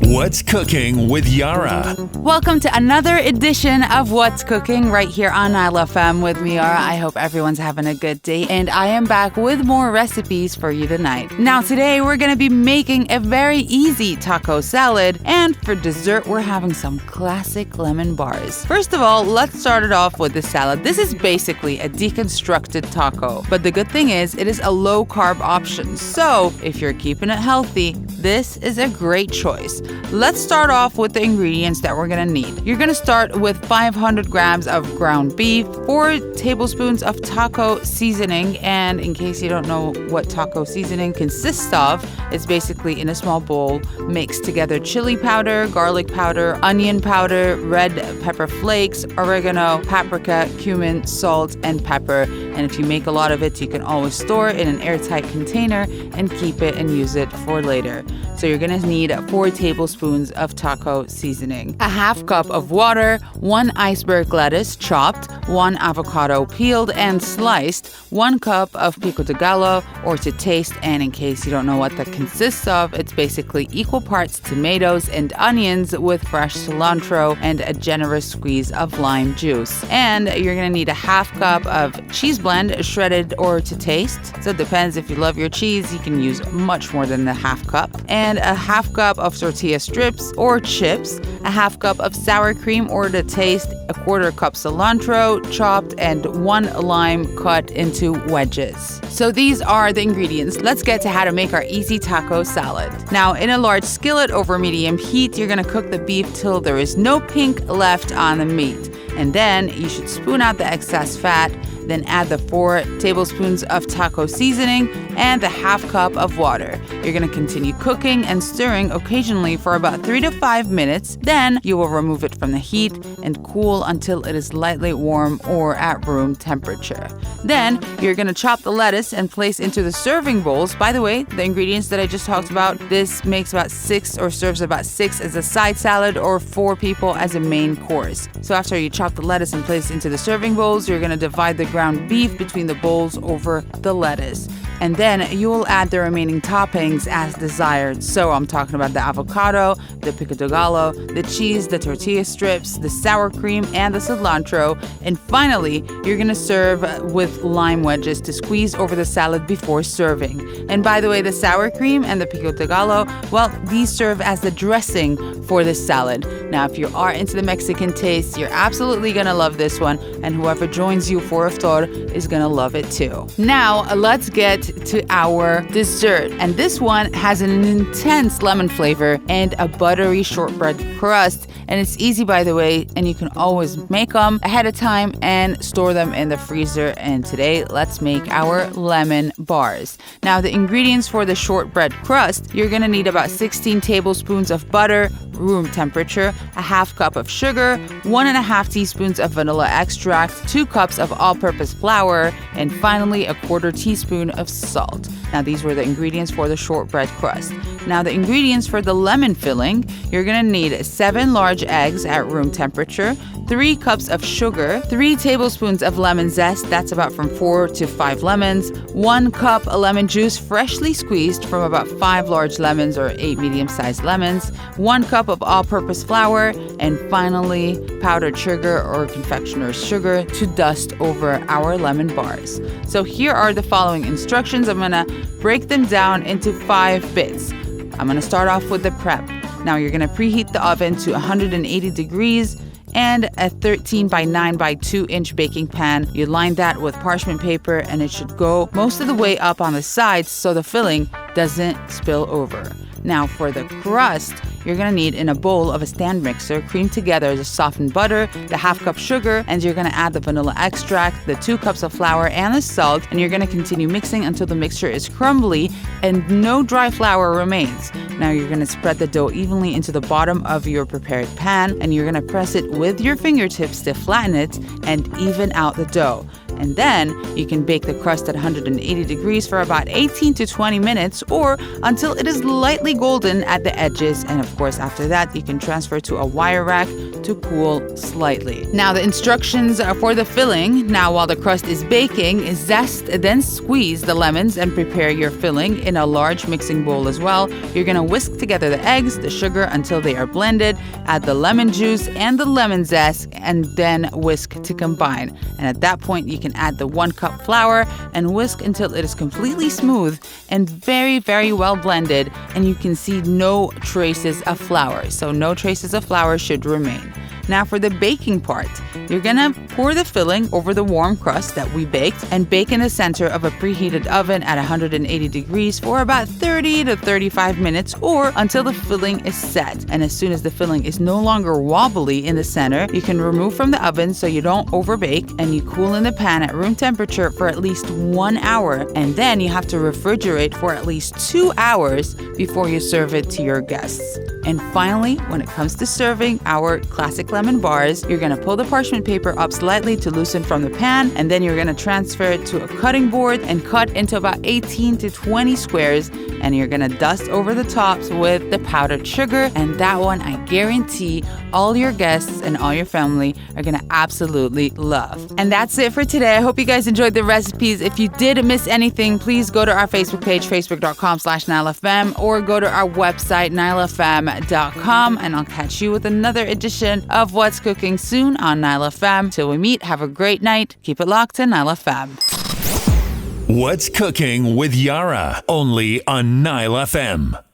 What's Cooking with Yara? Welcome to another edition of What's Cooking right here on NileFM with me, Yara. I hope everyone's having a good day, and I am back with more recipes for you tonight. Now, today we're going to be making a very easy taco salad, and for dessert, we're having some classic lemon bars. First of all, let's start it off with the salad. This is basically a deconstructed taco, but the good thing is it is a low-carb option. So, if you're keeping it healthy, this is a great choice. Let's start off with the ingredients that we're gonna need. You're gonna start with 500 grams of ground beef, 4 tablespoons of taco seasoning, and in case you don't know what taco seasoning consists of, it's basically in a small bowl, mix together chili powder, garlic powder, onion powder, red pepper flakes, oregano, paprika, cumin, salt, and pepper. And if you make a lot of it, you can always store it in an airtight container and keep it and use it for later. So you're gonna need 4 tablespoons of taco seasoning, a half cup of water, 1 iceberg lettuce chopped, 1 avocado peeled and sliced, 1 cup of pico de gallo or to taste, and in case you don't know what that consists of, it's basically equal parts tomatoes and onions with fresh cilantro and a generous squeeze of lime juice. And you're gonna need a half cup of cheese blend, shredded or to taste. So it depends, if you love your cheese, you can use much more than the half cup. And a half cup of tortilla strips or chips, a half cup of sour cream or to taste, a quarter cup cilantro chopped, and 1 lime cut into wedges. So these are the ingredients. Let's get to how to make our easy taco salad. Now, in a large skillet over medium heat, you're gonna cook the beef till there is no pink left on the meat. And then you should spoon out the excess fat, then add the 4 tablespoons of taco seasoning and the half cup of water. You're gonna continue cooking and stirring occasionally for about 3 to 5 minutes. Then you will remove it from the heat and cool until it is lightly warm or at room temperature. Then you're gonna chop the lettuce and place into the serving bowls. By the way, the ingredients that I just talked about, this makes about 6 or serves about 6 as a side salad or 4 people as a main course. So after you chop the lettuce and place it into the serving bowls, you're gonna divide the ground beef between the bowls over the lettuce. And then you will add the remaining toppings as desired. So I'm talking about the avocado, the pico de gallo, the cheese, the tortilla strips, the sour cream, and the cilantro. And finally, you're gonna serve with lime wedges to squeeze over the salad before serving. And by the way, the sour cream and the pico de gallo, well, these serve as the dressing for this salad. Now, if you are into the Mexican taste, you're absolutely gonna love this one, and whoever joins you for iftar is gonna love it too. Now, let's get to our dessert, and this one has an intense lemon flavor and a buttery shortbread crust, and it's easy, by the way, and you can always make them ahead of time and store them in the freezer. And today, let's make our lemon bars. Now, the ingredients for the shortbread crust, you're gonna need about 16 tablespoons of butter, room temperature, a half cup of sugar, 1.5 teaspoons of vanilla extract, 2 cups of all-purpose flour, and finally a quarter teaspoon of salt. Now, these were the ingredients for the shortbread crust. Now, the ingredients for the lemon filling, you're gonna need 7 large eggs at room temperature, 3 cups of sugar, 3 tablespoons of lemon zest, that's about from 4 to 5 lemons, 1 cup of lemon juice freshly squeezed from about 5 large lemons or 8 medium-sized lemons, 1 cup of all-purpose flour, and finally powdered sugar or confectioner's sugar to dust over our lemon bars. So here are the following instructions. I'm gonna break them down into 5 bits. I'm gonna start off with the prep. Now you're gonna preheat the oven to 180 degrees and a 13 by 9 by 2 inch baking pan. You line that with parchment paper, and it should go most of the way up on the sides so the filling doesn't spill over. Now for the crust, you're gonna need in a bowl of a stand mixer, cream together the softened butter, the half cup sugar, and you're gonna add the vanilla extract, the 2 cups of flour, and the salt, and you're gonna continue mixing until the mixture is crumbly and no dry flour remains. Now you're gonna spread the dough evenly into the bottom of your prepared pan, and you're gonna press it with your fingertips to flatten it and even out the dough. And then you can bake the crust at 180 degrees for about 18 to 20 minutes or until it is lightly golden at the edges. And of course, after that, you can transfer to a wire rack to cool slightly. Now, the instructions for the filling. Now, while the crust is baking, zest, then squeeze the lemons and prepare your filling in a large mixing bowl as well. You're going to whisk together the eggs, the sugar until they are blended, add the lemon juice and the lemon zest, and then whisk to combine. And at that point, you can add the 1 cup flour and whisk until it is completely smooth and very, very well blended, and you can see no traces of flour. So no traces of flour should remain. Now for the baking part, you're gonna pour the filling over the warm crust that we baked and bake in the center of a preheated oven at 180 degrees for about 30 to 35 minutes or until the filling is set. And as soon as the filling is no longer wobbly in the center, you can remove from the oven so you don't overbake, and you cool in the pan at room temperature for at least 1 hour. And then you have to refrigerate for at least 2 hours before you serve it to your guests. And finally, when it comes to serving our classic lemon bars, you're going to pull the parchment paper up slightly to loosen from the pan, and then you're going to transfer it to a cutting board and cut into about 18 to 20 squares, and you're going to dust over the tops with the powdered sugar. And that one, I guarantee all your guests and all your family are going to absolutely love. And that's it for today. I hope you guys enjoyed the recipes. If you did miss anything, please go to our Facebook page, facebook.com/NileFM, or go to our website, NileFM.com, and I'll catch you with another edition of What's Cooking soon on NileFM. Till we meet, have a great night. Keep it locked to NileFM. What's Cooking with Yara, only on NileFM.